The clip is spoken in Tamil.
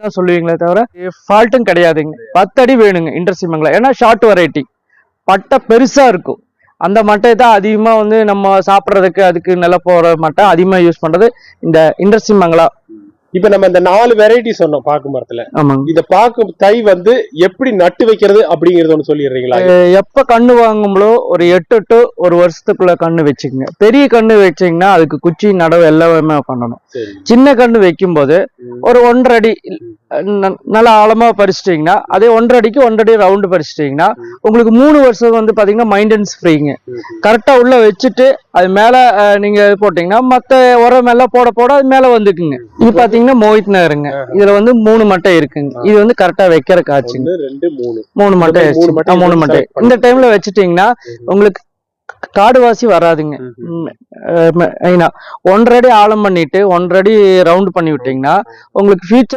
தான் சொல்லுவீங்களே தவிர ஃபால்ட்டும் கிடையாதுங்க. 10 அடி வேணுங்க இன்டர்சிமங்கலம். ஏன்னா ஷார்ட் வெரைட்டி பட்டை பெருசா இருக்கும். அந்த மட்டையை தான் அதிகமா வந்து நம்ம சாப்பிட்றதுக்கு அதுக்கு நல்லா போற மட்டை அதிகமா யூஸ் பண்றது இந்த இன்டர்சிமங்கலா. இப்ப நம்ம இந்த 4 வெரைட்டி சொன்னோம் பாக்கு மரத்துல. இந்த பாக்கு தை வந்து எப்படி நட்டு வைக்கிறது அப்படிங்கறது ஒண்ணு சொல்லிடுறீங்களா? எப்ப கண்ணு வாங்கும்போது ஒரு 8 to 1 வருஷத்துக்குள்ள கண்ணு வச்சுக்கோங்க. பெரிய கண்ணு வச்சீங்கன்னா அதுக்கு குச்சி நடவு எல்லாமே பண்ணணும். சின்ன கண்ணு வைக்கும் போது ஒரு 1.5 அடி நல்லா ஆழமா பறிச்சிட்டீங்கன்னா, அதே 1.5 அடிக்கு 1.5 அடி ரவுண்டு பறிச்சிட்டீங்கன்னா உங்களுக்கு 3 வருஷம் வந்து பாத்தீங்கன்னா மைண்டன்ஸ் ஃப்ரீங்க. கரெக்டா உள்ள வச்சுட்டு அது மேல நீங்க போட்டீங்கன்னா மத்த உரம் எல்லாம் போட போட அது மேல வந்துக்குங்க. இது பாத்தீங்கன்னா மோஹித் நகருங்க. இதுல வந்து 3 மட்டை இருக்குங்க. இது வந்து கரெக்டா வைக்கிற காய்ச்சுங்க. 3 மட்டை 3 மட்டை இந்த டைம்ல வச்சுட்டீங்கன்னா உங்களுக்கு காடுவாசி வராதுங்க. 1.5 அடி ஆழம் பண்ணிட்டு 1.5 அடி ரவுண்ட் பண்ணி விட்டீங்கன்னா உங்களுக்கு ஃபியூச்சர்